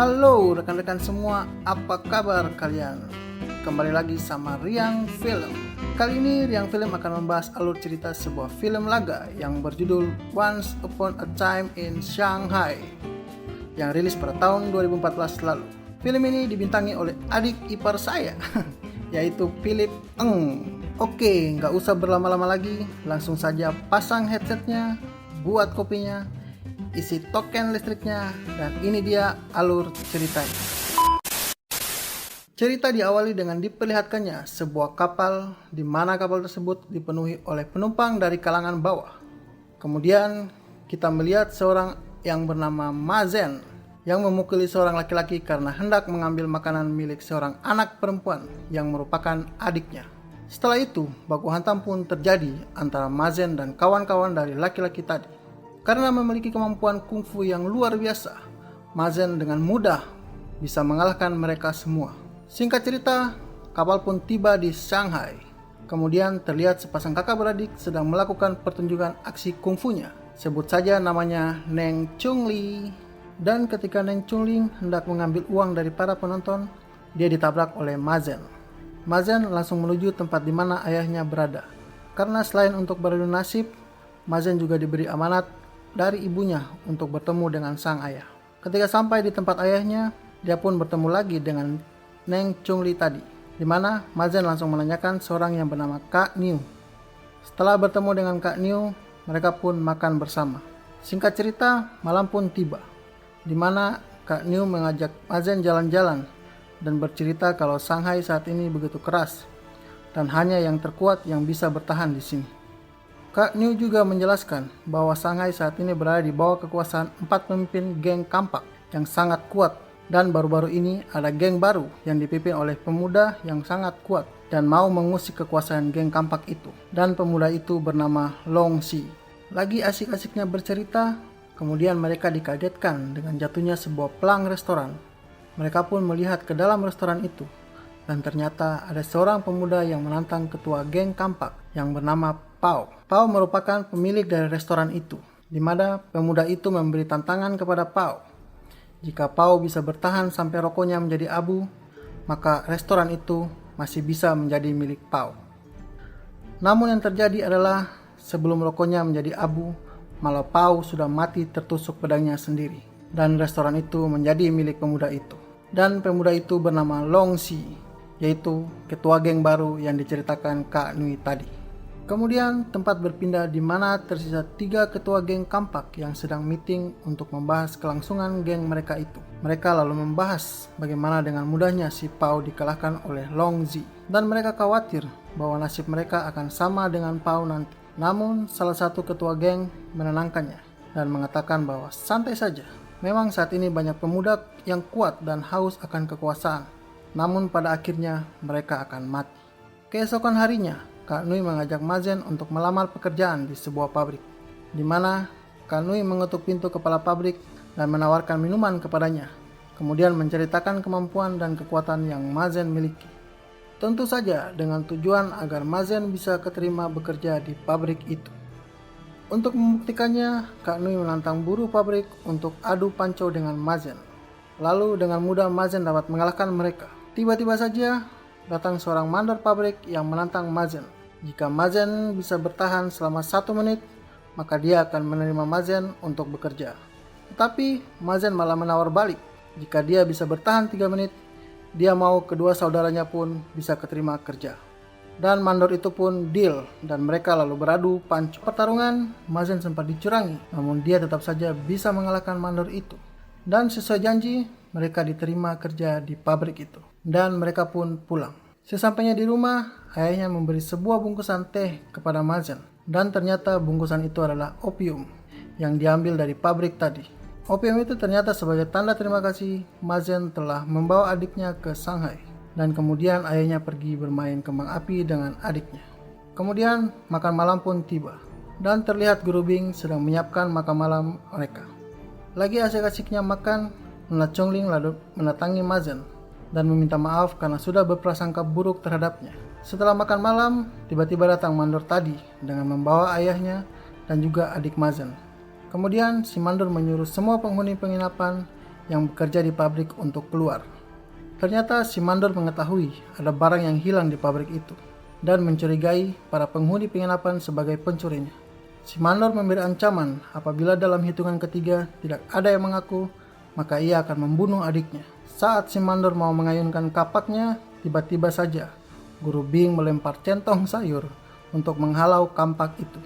Halo rekan-rekan semua, apa kabar kalian? Kembali lagi sama Riang Film. Kali ini Riang Film akan membahas alur cerita sebuah film laga yang berjudul Once Upon a Time in Shanghai yang rilis pada tahun 2014 lalu. Film ini dibintangi oleh adik ipar saya, yaitu Philip Eng. Oke, nggak usah berlama-lama lagi, langsung saja pasang headsetnya, buat kopinya, isi token listriknya, dan ini dia alur ceritanya. Cerita diawali dengan diperlihatkannya sebuah kapal di mana kapal tersebut dipenuhi oleh penumpang dari kalangan bawah. Kemudian kita melihat seorang yang bernama Mazen yang memukuli seorang laki-laki karena hendak mengambil makanan milik seorang anak perempuan yang merupakan adiknya. Setelah itu, baku hantam pun terjadi antara Mazen dan kawan-kawan dari laki-laki tadi. Karena memiliki kemampuan kungfu yang luar biasa, Mazen dengan mudah bisa mengalahkan mereka semua. Singkat cerita, kapal pun tiba di Shanghai. Kemudian terlihat sepasang kakak beradik sedang melakukan pertunjukan aksi kungfunya. Sebut saja namanya Neng Chungli. Dan ketika Neng Chungli hendak mengambil uang dari para penonton, dia ditabrak oleh Mazen. Mazen langsung menuju tempat di mana ayahnya berada. Karena selain untuk beradu nasib, Mazen juga diberi amanat dari ibunya untuk bertemu dengan sang ayah. Ketika sampai di tempat ayahnya, dia pun bertemu lagi dengan Neng Chungli tadi, di mana Mazen langsung menanyakan seorang yang bernama Kak Niu. Setelah bertemu dengan Kak Niu, mereka pun makan bersama. Singkat cerita, malam pun tiba, di mana Kak Niu mengajak Mazen jalan-jalan dan bercerita kalau Shanghai saat ini begitu keras dan hanya yang terkuat yang bisa bertahan di sini. Kak Niu juga menjelaskan bahwa Shanghai saat ini berada di bawah kekuasaan 4 pemimpin geng kampak yang sangat kuat, dan baru-baru ini ada geng baru yang dipimpin oleh pemuda yang sangat kuat dan mau mengusik kekuasaan geng kampak itu, dan pemuda itu bernama Long Xi. Lagi asik-asiknya bercerita, kemudian mereka dikagetkan dengan jatuhnya sebuah pelang restoran. Mereka pun melihat ke dalam restoran itu, dan ternyata ada seorang pemuda yang menantang ketua geng kampak yang bernama Pao. Pao merupakan pemilik dari restoran itu, di mana pemuda itu memberi tantangan kepada Pao. Jika Pao bisa bertahan sampai rokoknya menjadi abu, maka restoran itu masih bisa menjadi milik Pao. Namun yang terjadi adalah sebelum rokoknya menjadi abu, malah Pao sudah mati tertusuk pedangnya sendiri, dan restoran itu menjadi milik pemuda itu. Dan pemuda itu bernama Long Xi, yaitu ketua geng baru yang diceritakan Kak Nui tadi. Kemudian tempat berpindah di mana tersisa 3 ketua geng kampak yang sedang meeting untuk membahas kelangsungan geng mereka itu. Mereka lalu membahas bagaimana dengan mudahnya si Pao dikalahkan oleh Long Xi, dan mereka khawatir bahwa nasib mereka akan sama dengan Pao nanti. Namun salah satu ketua geng menenangkannya dan mengatakan bahwa santai saja. Memang saat ini banyak pemuda yang kuat dan haus akan kekuasaan, namun pada akhirnya mereka akan mati. Keesokan harinya, Kak Nui mengajak Mazen untuk melamar pekerjaan di sebuah pabrik, di mana Kak Nui mengetuk pintu kepala pabrik dan menawarkan minuman kepadanya, kemudian menceritakan kemampuan dan kekuatan yang Mazen miliki. Tentu saja dengan tujuan agar Mazen bisa keterima bekerja di pabrik itu. Untuk membuktikannya, Kak Nui menantang buruh pabrik untuk adu panco dengan Mazen. Lalu dengan mudah Mazen dapat mengalahkan mereka. Tiba-tiba saja datang seorang mandor pabrik yang menantang Mazen. Jika Mazen bisa bertahan selama 1 menit, maka dia akan menerima Mazen untuk bekerja. Tetapi Mazen malah menawar balik. Jika dia bisa bertahan 3 menit, dia mau kedua saudaranya pun bisa keterima kerja. Dan mandor itu pun deal, dan mereka lalu beradu panco. Pertarungan, Mazen sempat dicurangi, namun dia tetap saja bisa mengalahkan mandor itu. Dan sesuai janji, mereka diterima kerja di pabrik itu, dan mereka pun pulang. Sesampainya di rumah, ayahnya memberi sebuah bungkusan teh kepada Mazen, dan ternyata bungkusan itu adalah opium yang diambil dari pabrik tadi. Opium itu ternyata sebagai tanda terima kasih Mazen telah membawa adiknya ke Shanghai, dan kemudian ayahnya pergi bermain kembang api dengan adiknya. Kemudian makan malam pun tiba, dan terlihat Guru Bing sedang menyiapkan makan malam mereka. Lagi asik-asiknya makan, Nona Chongling lalu mendatangi Mazen dan meminta maaf karena sudah berprasangka buruk terhadapnya. Setelah makan malam, tiba-tiba datang mandor tadi dengan membawa ayahnya dan juga adik Mazen. Kemudian si mandor menyuruh semua penghuni penginapan yang bekerja di pabrik untuk keluar. Ternyata si mandor mengetahui ada barang yang hilang di pabrik itu dan mencurigai para penghuni penginapan sebagai pencurinya. Si mandor memberi ancaman apabila dalam hitungan ketiga tidak ada yang mengaku, maka ia akan membunuh adiknya. Saat si mandor mau mengayunkan kapaknya, tiba-tiba saja Guru Bing melempar centong sayur untuk menghalau kampak itu.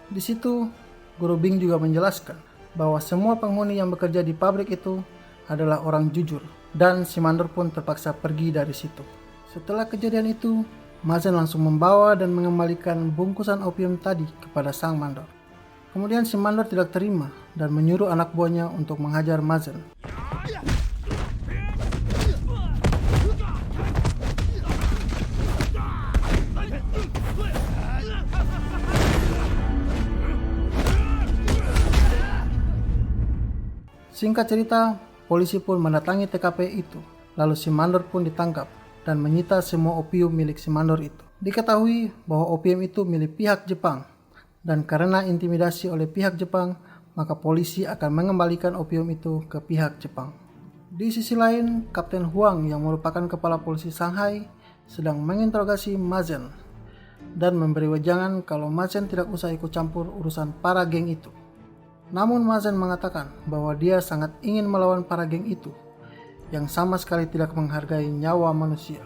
Di situ Guru Bing juga menjelaskan bahwa semua penghuni yang bekerja di pabrik itu adalah orang jujur, dan si mandor pun terpaksa pergi dari situ. Setelah kejadian itu, Mazen langsung membawa dan mengembalikan bungkusan opium tadi kepada sang mandor. Kemudian si mandor tidak terima dan menyuruh anak buahnya untuk menghajar Mazen. Singkat cerita, polisi pun mendatangi TKP itu. Lalu si mandor pun ditangkap dan menyita semua opium milik si mandor itu. Diketahui bahwa opium itu milik pihak Jepang, dan karena intimidasi oleh pihak Jepang, maka polisi akan mengembalikan opium itu ke pihak Jepang. Di sisi lain, Kapten Huang yang merupakan kepala polisi Shanghai sedang menginterogasi Mazen dan memberi wejangan kalau Mazen tidak usah ikut campur urusan para geng itu. Namun Mazen mengatakan bahwa dia sangat ingin melawan para geng itu yang sama sekali tidak menghargai nyawa manusia.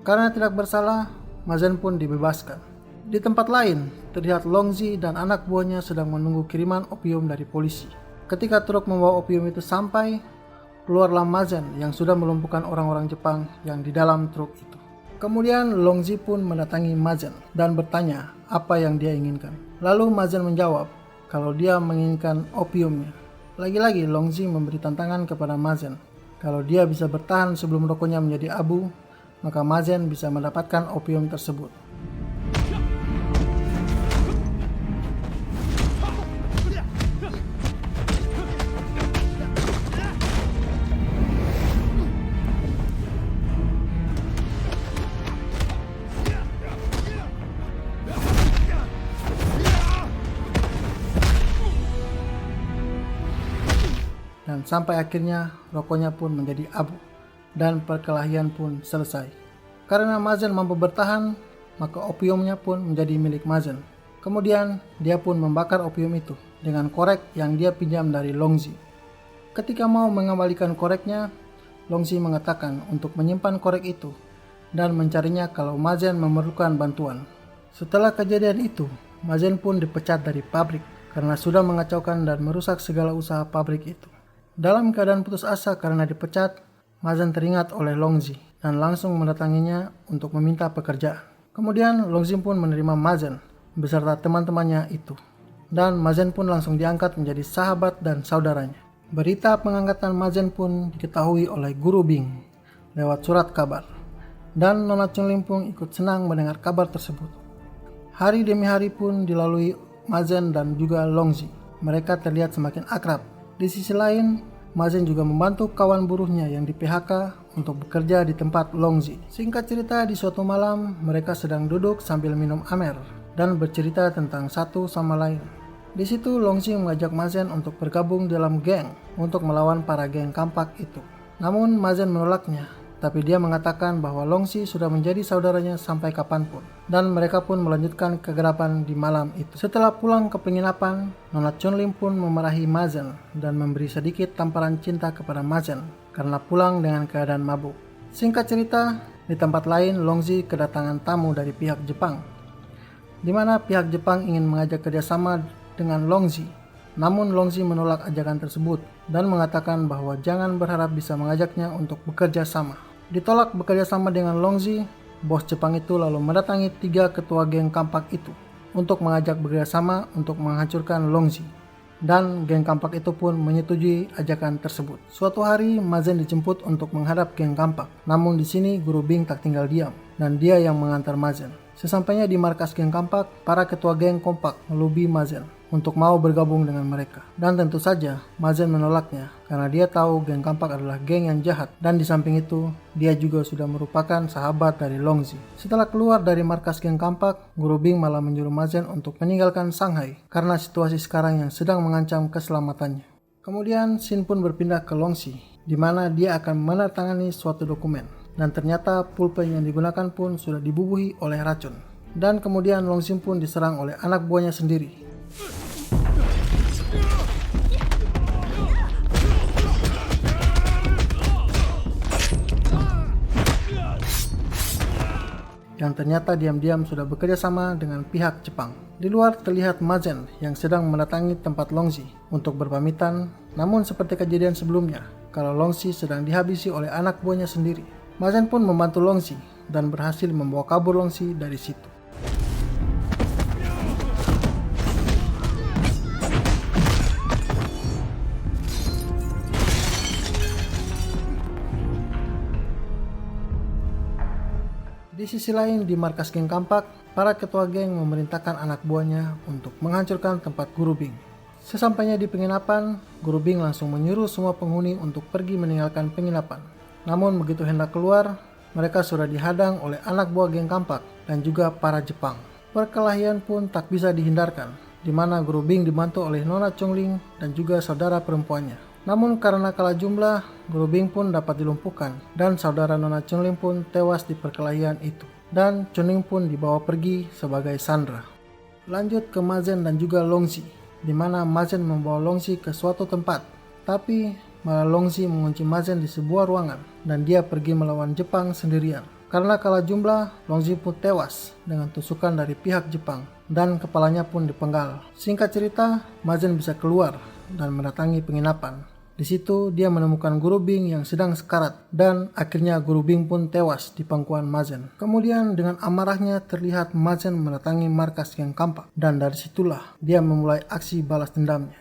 Karena tidak bersalah, Mazen pun dibebaskan. Di tempat lain, terlihat Longzi dan anak buahnya sedang menunggu kiriman opium dari polisi. Ketika truk membawa opium itu sampai, keluarlah Mazen yang sudah melumpuhkan orang-orang Jepang yang di dalam truk itu. Kemudian Longzi pun mendatangi Mazen dan bertanya apa yang dia inginkan. Lalu Mazen menjawab kalau dia menginginkan opiumnya. Lagi-lagi Longzi memberi tantangan kepada Mazen. Kalau dia bisa bertahan sebelum rokoknya menjadi abu, maka Mazen bisa mendapatkan opium tersebut. Dan sampai akhirnya rokoknya pun menjadi abu dan perkelahian pun selesai. Karena Mazen mampu bertahan, maka opiumnya pun menjadi milik Mazen. Kemudian dia pun membakar opium itu dengan korek yang dia pinjam dari Longzi. Ketika mau mengembalikan koreknya, Longzi mengatakan untuk menyimpan korek itu dan mencarinya kalau Mazen memerlukan bantuan. Setelah kejadian itu, Mazen pun dipecat dari pabrik karena sudah mengacaukan dan merusak segala usaha pabrik itu. Dalam keadaan putus asa karena dipecat, Mazen teringat oleh Longzi dan langsung mendatanginya untuk meminta pekerjaan. Kemudian Longzi pun menerima Mazen beserta teman-temannya itu, dan Mazen pun langsung diangkat menjadi sahabat dan saudaranya. Berita pengangkatan Mazen pun diketahui oleh Guru Bing lewat surat kabar, dan Nona Chun Lim pun ikut senang mendengar kabar tersebut. Hari demi hari pun dilalui Mazen dan juga Longzi. Mereka terlihat semakin akrab. Di sisi lain, Mazen juga membantu kawan buruhnya yang di PHK untuk bekerja di tempat Longzi. Singkat cerita, di suatu malam mereka sedang duduk sambil minum amer dan bercerita tentang satu sama lain. Di situ Longzi mengajak Mazen untuk bergabung dalam geng untuk melawan para geng kampak itu. Namun Mazen menolaknya, tapi dia mengatakan bahwa Longzi sudah menjadi saudaranya sampai kapanpun, dan mereka pun melanjutkan kegelapan di malam itu. Setelah pulang ke penginapan, Nona Chun Lim pun memarahi Mazen dan memberi sedikit tamparan cinta kepada Mazen karena pulang dengan keadaan mabuk. Singkat cerita, di tempat lain Longzi kedatangan tamu dari pihak Jepang, di mana pihak Jepang ingin mengajak kerjasama dengan Longzi. Namun Longzi menolak ajakan tersebut dan mengatakan bahwa jangan berharap bisa mengajaknya untuk bekerja sama. Ditolak bekerja sama dengan Longzi, bos Jepang itu lalu mendatangi 3 ketua geng kampak itu untuk mengajak bekerja sama untuk menghancurkan Longzi. Dan geng kampak itu pun menyetujui ajakan tersebut. Suatu hari Mazen dijemput untuk menghadap geng kampak. Namun di sini Guru Bing tak tinggal diam dan dia yang mengantar Mazen. Sesampainya di markas geng kampak, para ketua geng kompak melobi Mazen untuk mau bergabung dengan mereka. Dan tentu saja Mazen menolaknya karena dia tahu geng kampak adalah geng yang jahat, dan di samping itu dia juga sudah merupakan sahabat dari Longzi. Setelah keluar dari markas geng kampak, Guru Bing malah menyuruh Mazen untuk meninggalkan Shanghai karena situasi sekarang yang sedang mengancam keselamatannya. Kemudian Shin pun berpindah ke Longxi, di mana dia akan menandatangani suatu dokumen. Dan ternyata pulpen yang digunakan pun sudah dibubuhi oleh racun. Dan kemudian Longxi pun diserang oleh anak buahnya sendiri. Yang ternyata diam-diam sudah bekerja sama dengan pihak Jepang. Di luar terlihat Mazen yang sedang mendatangi tempat Longxi untuk berpamitan, namun seperti kejadian sebelumnya, kalau Longxi sedang dihabisi oleh anak buahnya sendiri. Mazen pun membantu Longxi dan berhasil membawa kabur Longxi dari situ. Di sisi lain, di markas geng Kampak, para ketua geng memerintahkan anak buahnya untuk menghancurkan tempat Guru Bing. Sesampainya di penginapan, Guru Bing langsung menyuruh semua penghuni untuk pergi meninggalkan penginapan. Namun begitu hendak keluar, mereka sudah dihadang oleh anak buah geng Kampak dan juga para Jepang. Perkelahian pun tak bisa dihindarkan, di mana Guru Bing dibantu oleh Nona Chongling dan juga saudara perempuannya. Namun karena kalah jumlah, Guru Bing pun dapat dilumpuhkan dan saudara Nona Chongling pun tewas di perkelahian itu. Dan Chongling pun dibawa pergi sebagai sandera. Lanjut ke Mazen dan juga Longxi, di mana Mazen membawa Longxi ke suatu tempat. Tapi malah Longxi mengunci Mazen di sebuah ruangan dan dia pergi melawan Jepang sendirian. Karena kalah jumlah, Longxi pun tewas dengan tusukan dari pihak Jepang dan kepalanya pun dipenggal. Singkat cerita, Mazen bisa keluar dan mendatangi penginapan. Di situ dia menemukan Guru Bing yang sedang sekarat dan akhirnya Guru Bing pun tewas di pangkuan Mazen. Kemudian dengan amarahnya terlihat Mazen mendatangi markas geng Kampak dan dari situlah dia memulai aksi balas dendamnya.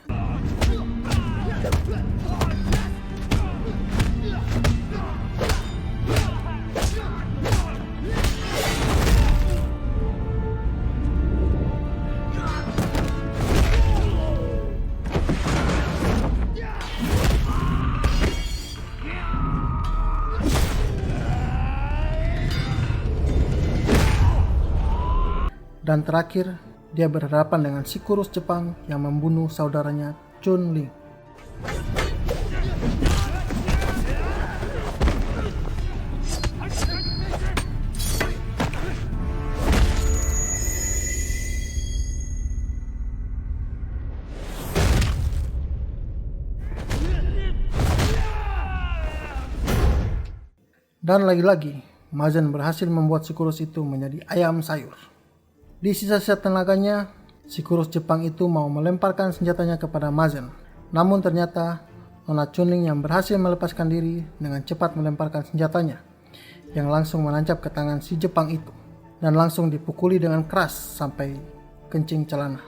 Dan terakhir, dia berhadapan dengan si kurus Jepang yang membunuh saudaranya Chun Ling. Dan lagi-lagi, Mazen berhasil membuat si kurus itu menjadi ayam sayur. Di sisa-sisa tenaganya, si kurus Jepang itu mau melemparkan senjatanya kepada Mazen. Namun ternyata Nona Chunling yang berhasil melepaskan diri dengan cepat melemparkan senjatanya yang langsung menancap ke tangan si Jepang itu dan langsung dipukuli dengan keras sampai kencing celana.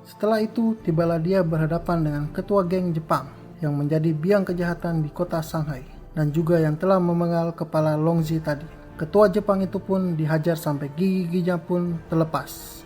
Setelah itu tibalah dia berhadapan dengan ketua geng Jepang yang menjadi biang kejahatan di kota Shanghai dan juga yang telah memenggal kepala Longxi tadi. Ketua Jepang itu pun dihajar sampai gigi-giginya pun terlepas.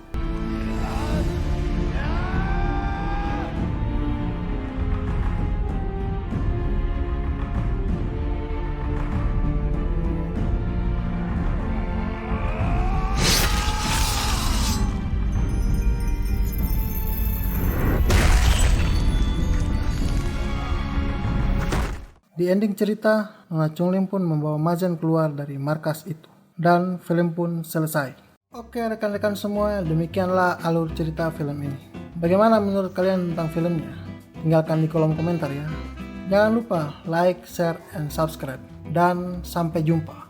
Di ending cerita, Nona Chongling pun membawa Mazen keluar dari markas itu. Dan film pun selesai. Oke rekan-rekan semua, demikianlah alur cerita film ini. Bagaimana menurut kalian tentang filmnya? Tinggalkan di kolom komentar ya. Jangan lupa like, share, and subscribe. Dan sampai jumpa.